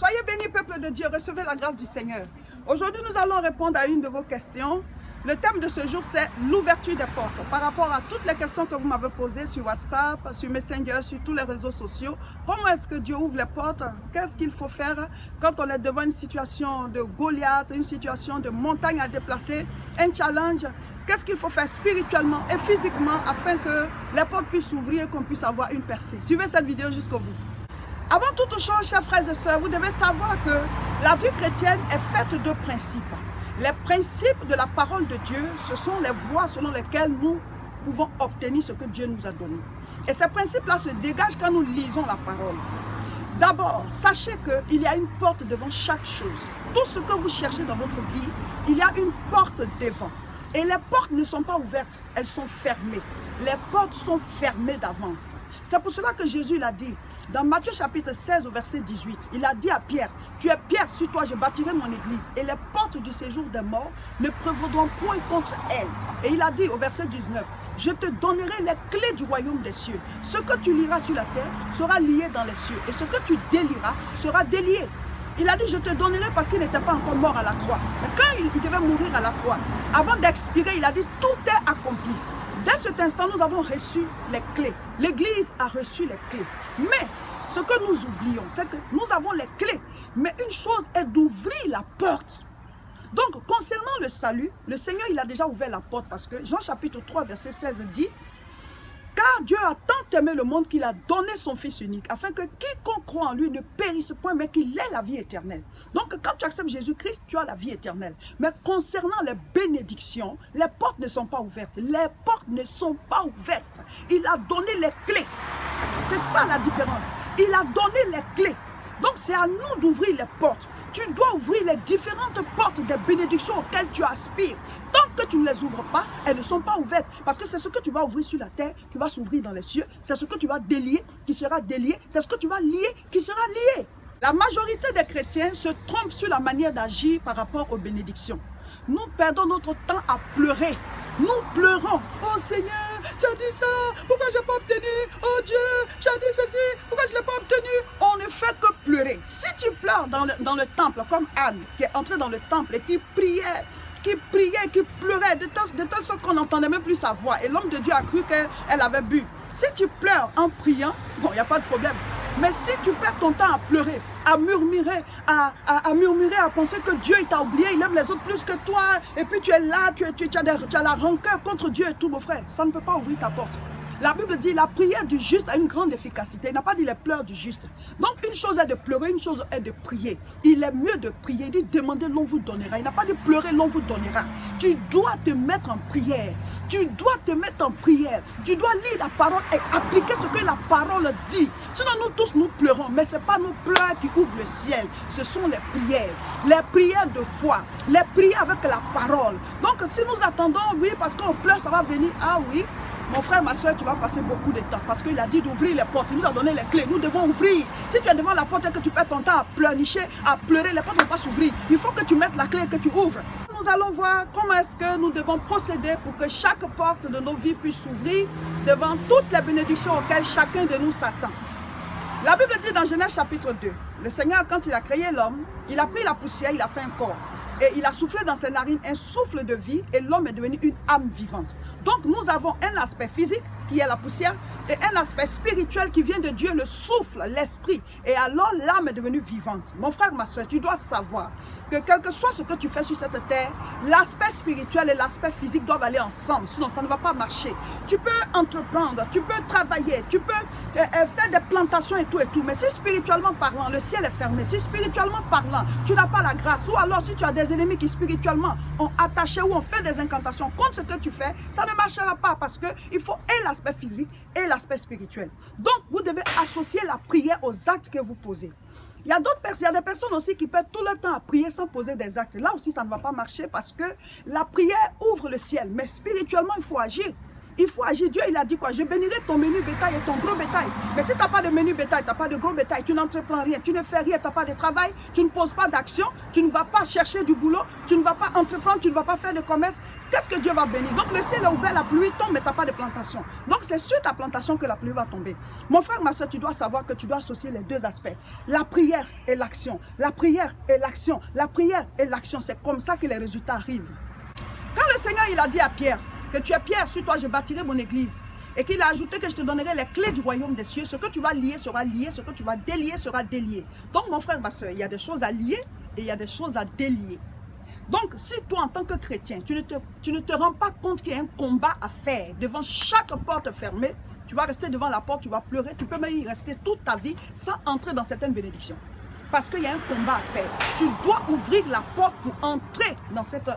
Soyez bénis, peuple de Dieu, recevez la grâce du Seigneur. Aujourd'hui, nous allons répondre à une de vos questions. Le thème de ce jour, c'est l'ouverture des portes. Par rapport à toutes les questions que vous m'avez posées sur WhatsApp, sur Messenger, sur tous les réseaux sociaux, comment est-ce que Dieu ouvre les portes? Qu'est-ce qu'il faut faire quand on est devant une situation de Goliath, une situation de montagne à déplacer, un challenge? Qu'est-ce qu'il faut faire spirituellement et physiquement afin que les portes puissent s'ouvrir et qu'on puisse avoir une percée? Suivez cette vidéo jusqu'au bout. Avant toute chose, chers frères et sœurs, vous devez savoir que la vie chrétienne est faite de principes. Les principes de la parole de Dieu, ce sont les voies selon lesquelles nous pouvons obtenir ce que Dieu nous a donné. Et ces principes-là se dégagent quand nous lisons la parole. D'abord, sachez qu'il y a une porte devant chaque chose. Tout ce que vous cherchez dans votre vie, il y a une porte devant. Et les portes ne sont pas ouvertes, elles sont fermées. Les portes sont fermées d'avance. C'est pour cela que Jésus l'a dit. Dans Matthieu chapitre 16 au verset 18, il a dit à Pierre, « Tu es Pierre, sur toi je bâtirai mon église, et les portes du séjour des morts ne prévaudront point contre elle. » Et il a dit au verset 19, « Je te donnerai les clés du royaume des cieux. Ce que tu liras sur la terre sera lié dans les cieux, et ce que tu délieras sera délié. » Il a dit, je te donnerai parce qu'il n'était pas encore mort à la croix. Mais quand il devait mourir à la croix, avant d'expirer, il a dit, tout est accompli. Dès cet instant, nous avons reçu les clés. L'Église a reçu les clés. Mais ce que nous oublions, c'est que nous avons les clés. Mais une chose est d'ouvrir la porte. Donc, concernant le salut, le Seigneur, il a déjà ouvert la porte parce que Jean chapitre 3, verset 16 dit, car Dieu a tant aimé le monde qu'il a donné son Fils unique, afin que quiconque croit en lui ne périsse point, mais qu'il ait la vie éternelle. Donc, quand tu acceptes Jésus-Christ, tu as la vie éternelle. Mais concernant les bénédictions, les portes ne sont pas ouvertes. Les portes ne sont pas ouvertes. Il a donné les clés. C'est ça la différence. Il a donné les clés. Donc, c'est à nous d'ouvrir les portes. Tu dois ouvrir les différentes portes des bénédictions auxquelles tu aspires. Tant que tu ne les ouvres pas, elles ne sont pas ouvertes. Parce que c'est ce que tu vas ouvrir sur la terre qui va s'ouvrir dans les cieux. C'est ce que tu vas délier qui sera délié. C'est ce que tu vas lier qui sera lié. La majorité des chrétiens se trompent sur la manière d'agir par rapport aux bénédictions. Nous perdons notre temps à pleurer. Nous pleurons. Oh Seigneur, tu as dit ça. Pourquoi je n'ai pas obtenu? Oh Dieu, tu as dit ceci. Pourquoi je ne l'ai pas obtenu? On ne fait que pleurer. Si tu pleures dans le temple, comme Anne, qui est entrée dans le temple et qui priait, qui pleurait, de telle sorte qu'on n'entendait même plus sa voix. Et l'homme de Dieu a cru qu'elle avait bu. Si tu pleures en priant, bon, il n'y a pas de problème. Mais si tu perds ton temps à pleurer, à murmurer, à penser que Dieu t'a oublié, il aime les autres plus que toi, et puis tu es là, tu as la rancœur contre Dieu et tout, mon frère, ça ne peut pas ouvrir ta porte. La Bible dit la prière du juste a une grande efficacité. Il n'a pas dit les pleurs du juste. Donc une chose est de pleurer, une chose est de prier. Il est mieux de prier. Il dit demandez, l'on vous donnera. Il n'a pas dit pleurer, l'on vous donnera. Tu dois te mettre en prière. Tu dois te mettre en prière. Tu dois lire la parole et appliquer ce que la parole dit. Sinon nous tous nous pleurons. Mais ce n'est pas nos pleurs qui ouvrent le ciel. Ce sont les prières. Les prières de foi. Les prières avec la parole. Donc si nous attendons, oui, parce qu'on pleure, ça va venir. Ah oui. Mon frère, ma soeur, tu vas passer beaucoup de temps parce qu'il a dit d'ouvrir les portes. Il nous a donné les clés. Nous devons ouvrir. Si tu es devant la porte et que tu perds ton temps à pleurnicher, à pleurer, les portes ne vont pas s'ouvrir. Il faut que tu mettes la clé et que tu ouvres. Nous allons voir comment est-ce que nous devons procéder pour que chaque porte de nos vies puisse s'ouvrir devant toutes les bénédictions auxquelles chacun de nous s'attend. La Bible dit dans Genèse chapitre 2, le Seigneur, quand il a créé l'homme, il a pris la poussière, il a fait un corps. Et il a soufflé dans ses narines un souffle de vie et l'homme est devenu une âme vivante. Donc nous avons un aspect physique qui est la poussière et un aspect spirituel qui vient de Dieu, le souffle, l'esprit. Et alors l'âme est devenue vivante. Mon frère, ma soeur, tu dois savoir que quel que soit ce que tu fais sur cette terre, l'aspect spirituel et l'aspect physique doivent aller ensemble, sinon ça ne va pas marcher. Tu peux entreprendre, tu peux travailler, tu peux faire des plantations et tout, mais si spirituellement parlant, le ciel est fermé, si spirituellement parlant, tu n'as pas la grâce, ou alors si tu as des ennemis qui spirituellement ont attaché ou ont fait des incantations contre ce que tu fais, ça ne marchera pas parce qu'il faut et l'aspect physique et l'aspect spirituel. Donc, vous devez associer la prière aux actes que vous posez. Il y a des personnes aussi qui perdent tout le temps à prier sans poser des actes. Là aussi, ça ne va pas marcher parce que la prière ouvre le ciel. Mais spirituellement, il faut agir. Il faut agir. Dieu, il a dit quoi? Je bénirai ton menu bétail et ton gros bétail. Mais si tu n'as pas de menu bétail, tu n'as pas de gros bétail, tu n'entreprends rien, tu ne fais rien, tu n'as pas de travail, tu ne poses pas d'action, tu ne vas pas chercher du boulot, tu ne vas pas entreprendre, tu ne vas pas faire de commerce, qu'est-ce que Dieu va bénir? Donc le ciel est ouvert, la pluie tombe, mais tu n'as pas de plantation. Donc c'est sur ta plantation que la pluie va tomber. Mon frère, ma soeur, tu dois savoir que tu dois associer les deux aspects. La prière et l'action. La prière et l'action. La prière et l'action. C'est comme ça que les résultats arrivent. Quand le Seigneur il a dit à Pierre que tu es Pierre, sur toi je bâtirai mon église, et qu'il a ajouté que je te donnerai les clés du royaume des cieux, ce que tu vas lier sera lié, ce que tu vas délier sera délié. Donc mon frère, ma soeur, il y a des choses à lier et il y a des choses à délier. Donc si toi en tant que chrétien, tu ne te rends pas compte qu'il y a un combat à faire devant chaque porte fermée, tu vas rester devant la porte, tu vas pleurer, tu peux même y rester toute ta vie sans entrer dans certaines bénédictions. Parce qu'il y a un combat à faire. Tu dois ouvrir la porte pour entrer dans cette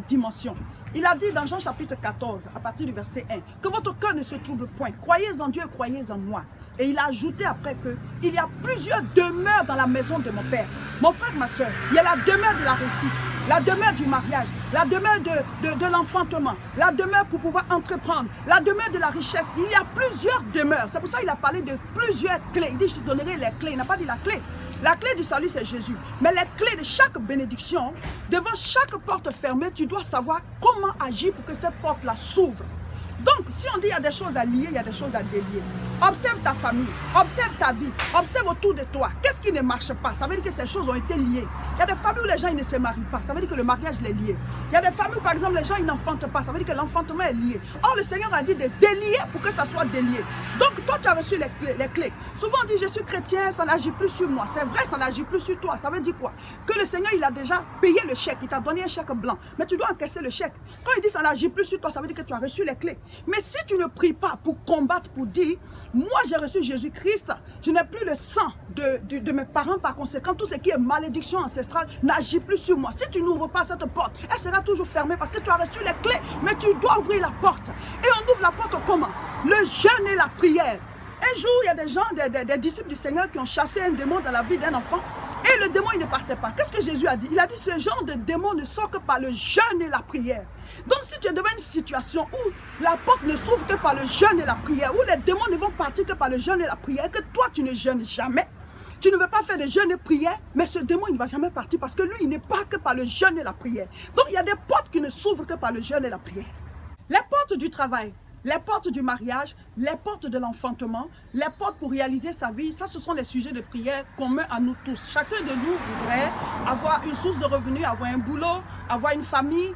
dimension. Il a dit dans Jean chapitre 14, à partir du verset 1, que votre cœur ne se trouble point. Croyez en Dieu et croyez en moi. Et il a ajouté après qu'il y a plusieurs demeures dans la maison de mon Père. Mon frère, ma soeur, il y a la demeure de la réussite, la demeure du mariage, la demeure de l'enfantement, la demeure pour pouvoir entreprendre, la demeure de la richesse. Il y a plusieurs demeures. C'est pour ça qu'il a parlé de plusieurs clés. Il dit, je te donnerai les clés. Il n'a pas dit la clé. La clé du salut, c'est Jésus. Mais les clés de chaque bénédiction, devant chaque porte fermée, tu dois savoir comment agir pour que cette porte-là s'ouvre. Donc, si on dit qu'il y a des choses à lier, il y a des choses à délier. Observe ta famille, observe ta vie, observe autour de toi. Qu'est-ce qui ne marche pas? Ça veut dire que ces choses ont été liées. Il y a des familles où les gens ils ne se marient pas. Ça veut dire que le mariage est lié. Il y a des familles où, par exemple, les gens ils n'enfantent pas. Ça veut dire que l'enfantement est lié. Or, le Seigneur a dit de délier pour que ça soit délié. Donc, toi, tu as reçu les clés. Souvent, on dit, je suis chrétien, ça n'agit plus sur moi. C'est vrai, ça n'agit plus sur toi. Ça veut dire quoi? Que le Seigneur, il a déjà payé le chèque. Il t'a donné un chèque blanc. Mais tu dois encaisser le chèque. Quand il dit ça n'agit plus sur toi, ça veut dire que tu as reçu les clés. Mais si tu ne pries pas pour combattre, pour dire, moi j'ai reçu Jésus-Christ, je n'ai plus le sang de mes parents, par conséquent, tout ce qui est malédiction ancestrale n'agit plus sur moi. Si tu n'ouvres pas cette porte, elle sera toujours fermée parce que tu as reçu les clés, mais tu dois ouvrir la porte. Et on ouvre la porte comment? Le jeûne et la prière. Un jour, il y a des gens, des disciples du Seigneur qui ont chassé un démon dans la vie d'un enfant. Et le démon, il ne partait pas. Qu'est-ce que Jésus a dit? Il a dit, ce genre de démon ne sort que par le jeûne et la prière. Donc, si tu es devant une situation où la porte ne s'ouvre que par le jeûne et la prière, où les démons ne vont partir que par le jeûne et la prière, et que toi, tu ne jeûnes jamais, tu ne veux pas faire de jeûne et prière, mais ce démon, il ne va jamais partir parce que lui, il n'est pas que par le jeûne et la prière. Donc, il y a des portes qui ne s'ouvrent que par le jeûne et la prière. Les portes du travail, les portes du mariage, les portes de l'enfantement, les portes pour réaliser sa vie, ça ce sont les sujets de prière communs à nous tous. Chacun de nous voudrait avoir une source de revenus, avoir un boulot, avoir une famille,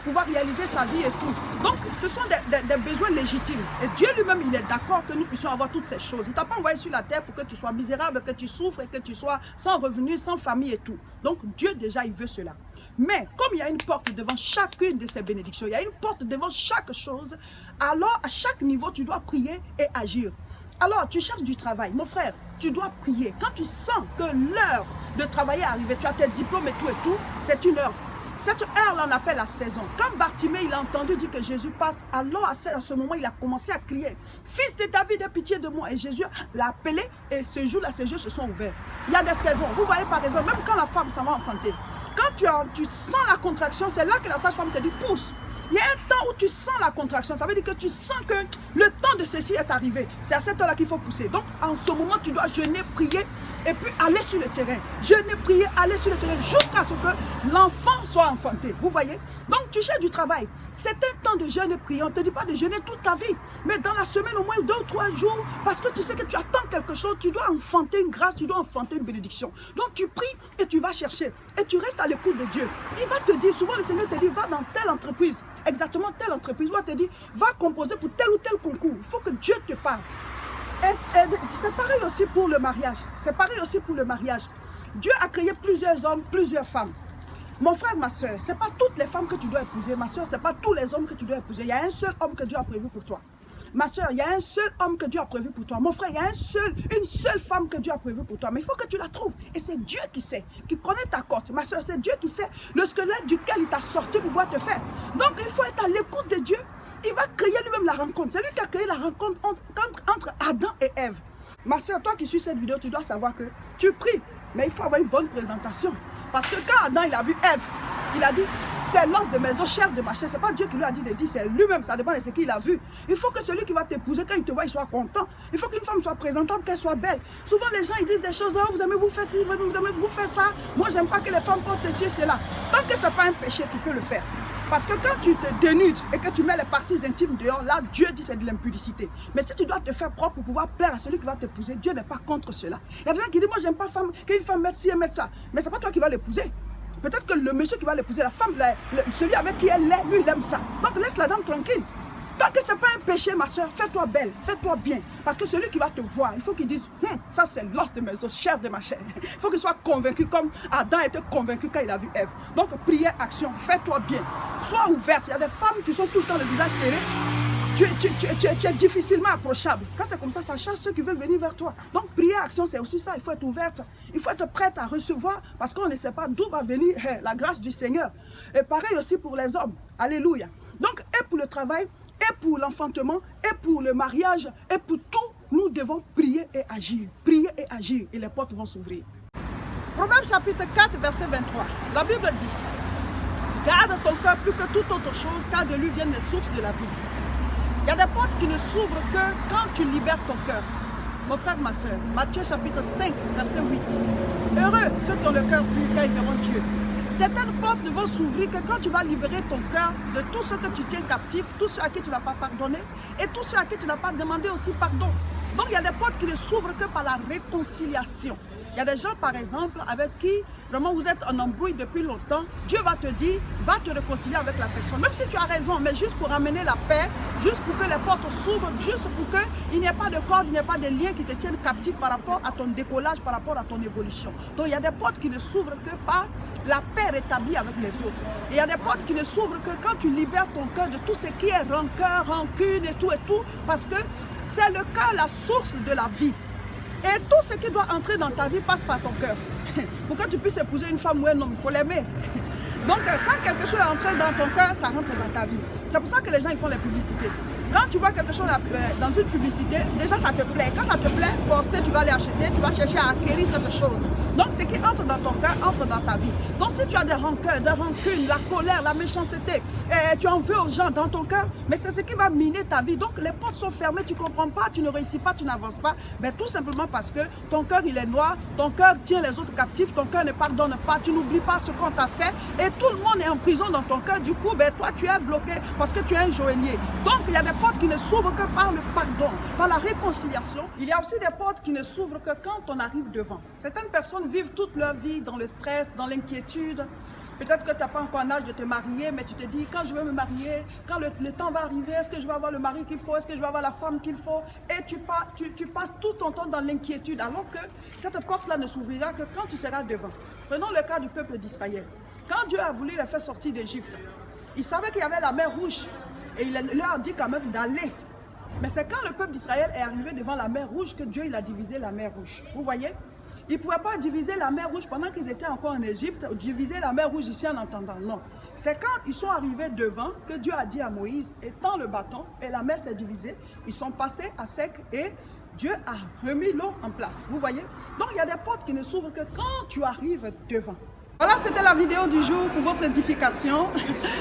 pouvoir réaliser sa vie et tout. Donc ce sont des besoins légitimes. Et Dieu lui-même, il est d'accord que nous puissions avoir toutes ces choses. Il ne t'a pas envoyé sur la terre pour que tu sois misérable, que tu souffres et que tu sois sans revenus, sans famille et tout. Donc Dieu déjà, il veut cela. Mais comme il y a une porte devant chacune de ces bénédictions, il y a une porte devant chaque chose, alors à chaque niveau, tu dois prier et agir. Alors, tu cherches du travail. Mon frère, tu dois prier. Quand tu sens que l'heure de travailler est arrivée, tu as tes diplômes et tout, c'est une heure. Cette heure-là, on appelle la saison. Quand Bartimée, il a entendu dire que Jésus passe, alors à ce moment, il a commencé à crier, « Fils de David, aie pitié de moi !» Et Jésus l'a appelé et ce jour-là, ses yeux se sont ouverts. Il y a des saisons. Vous voyez par exemple, même quand la femme s'en va enfanter, quand tu sens la contraction, c'est là que la sage-femme te dit, « Pousse !» Il y a un temps où tu sens la contraction. Ça veut dire que tu sens que le temps de ceci est arrivé. C'est à cette heure-là qu'il faut pousser. Donc, en ce moment, tu dois jeûner, prier et puis aller sur le terrain. Jeûner, prier, aller sur le terrain jusqu'à ce que l'enfant soit enfanté. Vous voyez? Donc, tu cherches du travail. C'est un temps de jeûne et prier. On ne te dit pas de jeûner toute ta vie. Mais dans la semaine, au moins 2 ou 3 jours, parce que tu sais que tu attends quelque chose, tu dois enfanter une grâce, tu dois enfanter une bénédiction. Donc, tu pries et tu vas chercher. Et tu restes à l'écoute de Dieu. Il va te dire, souvent le Seigneur te dit, va dans telle entreprise. Exactement telle entreprise, on te dit, va composer pour tel ou tel concours. Il faut que Dieu te parle. C'est pareil aussi pour le mariage. C'est pareil aussi pour le mariage. Dieu a créé plusieurs hommes, plusieurs femmes. Mon frère, ma soeur, ce n'est pas toutes les femmes que tu dois épouser. Ma soeur, ce n'est pas tous les hommes que tu dois épouser. Il y a un seul homme que Dieu a prévu pour toi. Ma soeur, il y a un seul homme que Dieu a prévu pour toi. Mon frère, il y a une seule femme que Dieu a prévu pour toi. Mais il faut que tu la trouves. Et c'est Dieu qui sait, qui connaît ta cote. Ma soeur, c'est Dieu qui sait le squelette duquel il t'a sorti pour pouvoir te faire. Donc, il faut être à l'écoute de Dieu. Il va créer lui-même la rencontre. C'est lui qui a créé la rencontre entre Adam et Ève. Ma soeur, toi qui suis cette vidéo, tu dois savoir que tu pries. Mais il faut avoir une bonne présentation. Parce que quand Adam il a vu Ève, Il a dit, c'est l'os de mes os, chair de ma chair. Ce n'est pas Dieu qui lui a dit de dire, c'est lui-même, ça dépend de ce qu'il a vu. Il faut que celui qui va t'épouser, quand il te voit, il soit content. Il faut qu'une femme soit présentable, qu'elle soit belle. Souvent, les gens, ils disent des choses, oh, vous aimez vous faire ci, vous aimez vous faire ça. Moi, j'aime pas que les femmes portent ceci et cela. Tant que ce n'est pas un péché, tu peux le faire. Parce que quand tu te dénudes et que tu mets les parties intimes dehors, là, Dieu dit c'est de l'impudicité. Mais si tu dois te faire propre pour pouvoir plaire à celui qui va t'épouser, Dieu n'est pas contre cela. Il y a des gens qui disent, moi, j'aime pas qu'une femme mette ci et mette ça. Mais ce n'est pas toi qui vas l'épouser. Peut-être que le monsieur qui va l'épouser, la femme, celui avec qui elle est, lui, il aime ça. Donc, laisse la dame tranquille. Tant que ce n'est pas un péché, ma soeur, fais-toi belle, fais-toi bien. Parce que celui qui va te voir, il faut qu'il dise, ça c'est l'os de mes os, chair de ma chair. Il faut qu'il soit convaincu comme Adam était convaincu quand il a vu Ève. Donc, prière, action, fais-toi bien. Sois ouverte. Il y a des femmes qui sont tout le temps le visage serré. Tu es difficilement approchable. Quand c'est comme ça chasse ceux qui veulent venir vers toi. Donc, prière, action, c'est aussi ça. Il faut être ouverte. Il faut être prête à recevoir parce qu'on ne sait pas d'où va venir la grâce du Seigneur. Et pareil aussi pour les hommes. Alléluia. Donc, et pour le travail, et pour l'enfantement, et pour le mariage, et pour tout, nous devons prier et agir. Prier et agir. Et les portes vont s'ouvrir. Proverbe chapitre 4, verset 23. La Bible dit, garde ton cœur plus que toute autre chose, car de lui viennent les sources de la vie. Il y a des portes qui ne s'ouvrent que quand tu libères ton cœur. Mon frère, ma soeur, Matthieu chapitre 5, verset 8. Heureux ceux qui ont le cœur pur, car ils verront Dieu. Certaines portes ne vont s'ouvrir que quand tu vas libérer ton cœur de tout ce que tu tiens captif, tous ceux à qui tu n'as pas pardonné et tous ceux à qui tu n'as pas demandé aussi pardon. Donc il y a des portes qui ne s'ouvrent que par la réconciliation. Il y a des gens, par exemple, avec qui vraiment vous êtes en embrouille depuis longtemps. Dieu va te dire, va te réconcilier avec la personne. Même si tu as raison, mais juste pour amener la paix, juste pour que les portes s'ouvrent, juste pour qu'il n'y ait pas de corde, il n'y ait pas de lien qui te tiennent captif par rapport à ton décollage, par rapport à ton évolution. Donc il y a des portes qui ne s'ouvrent que par la paix rétablie avec les autres. Et il y a des portes qui ne s'ouvrent que quand tu libères ton cœur de tout ce qui est rancœur, rancune et tout, parce que c'est le cœur la source de la vie. Et tout ce qui doit entrer dans ta vie passe par ton cœur. Pour que tu puisses épouser une femme ou un homme, il faut l'aimer. Donc, quand quelque chose est entré dans ton cœur, ça rentre dans ta vie. C'est pour ça que les gens ils font les publicités. Quand tu vois quelque chose dans une publicité, déjà ça te plaît. Quand ça te plaît, forcé, tu vas aller acheter, tu vas chercher à acquérir cette chose. Donc, ce qui entre dans ton cœur, entre dans ta vie. Donc, si tu as des rancœurs, des rancunes, la colère, la méchanceté, tu en veux aux gens dans ton cœur, mais c'est ce qui va miner ta vie. Donc, les portes sont fermées, tu ne comprends pas, tu ne réussis pas, tu n'avances pas. Mais tout simplement parce que ton cœur, il est noir, ton cœur tient les autres captifs, ton cœur ne pardonne pas, tu n'oublies pas ce qu'on t'a fait et tout le monde est en prison dans ton cœur. Du coup, toi, tu es bloqué parce que tu es un joaillier. Donc, il y a des portes qui ne s'ouvrent que par le pardon, par la réconciliation. Il y a aussi des portes qui ne s'ouvrent que quand on arrive devant. Certaines personnes vivent toute leur vie dans le stress, dans l'inquiétude. Peut-être que tu n'as pas encore l'âge de te marier, mais tu te dis, quand je vais me marier, quand le temps va arriver, est-ce que je vais avoir le mari qu'il faut, est-ce que je vais avoir la femme qu'il faut? Et tu passes tout ton temps dans l'inquiétude, alors que cette porte-là ne s'ouvrira que quand tu seras devant. Prenons le cas du peuple d'Israël. Quand Dieu a voulu les faire sortir d'Égypte, il savait qu'il y avait la mer rouge, et il leur a dit quand même d'aller. Mais c'est quand le peuple d'Israël est arrivé devant la mer rouge que Dieu il a divisé la mer rouge. Vous voyez? Ils ne pouvaient pas diviser la mer rouge pendant qu'ils étaient encore en Égypte, ou diviser la mer rouge ici en entendant. Non. C'est quand ils sont arrivés devant que Dieu a dit à Moïse, étends le bâton, et la mer s'est divisée. Ils sont passés à sec et Dieu a remis l'eau en place. Vous voyez? Donc il y a des portes qui ne s'ouvrent que quand tu arrives devant. Voilà, c'était la vidéo du jour pour votre édification.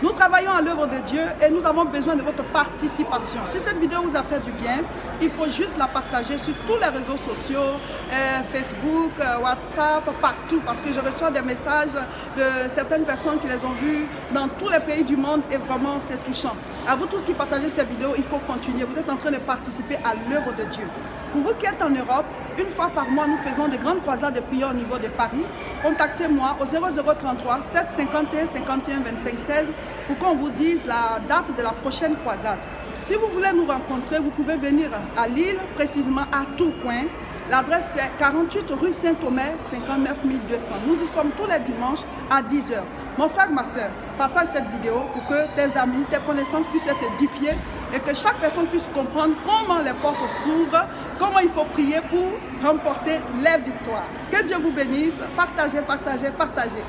Nous travaillons à l'œuvre de Dieu et nous avons besoin de votre participation. Si cette vidéo vous a fait du bien, il faut juste la partager sur tous les réseaux sociaux, Facebook, WhatsApp, partout. Parce que je reçois des messages de certaines personnes qui les ont vues dans tous les pays du monde et vraiment c'est touchant. À vous tous qui partagez ces vidéos, il faut continuer. Vous êtes en train de participer à l'œuvre de Dieu. Pour vous qui êtes en Europe, une fois par mois, nous faisons de grandes croisades de prières au niveau de Paris. Contactez-moi au 0033 751 51 25 16 pour qu'on vous dise la date de la prochaine croisade. Si vous voulez nous rencontrer, vous pouvez venir à Lille, précisément à Tourcoing. L'adresse est 48 rue Saint-Omer, 59 200. Nous y sommes tous les dimanches à 10 h. Mon frère, ma soeur, partage cette vidéo pour que tes amis, tes connaissances puissent être édifiées et que chaque personne puisse comprendre comment les portes s'ouvrent, comment il faut prier pour remporter les victoires. Que Dieu vous bénisse. Partagez, partagez, partagez.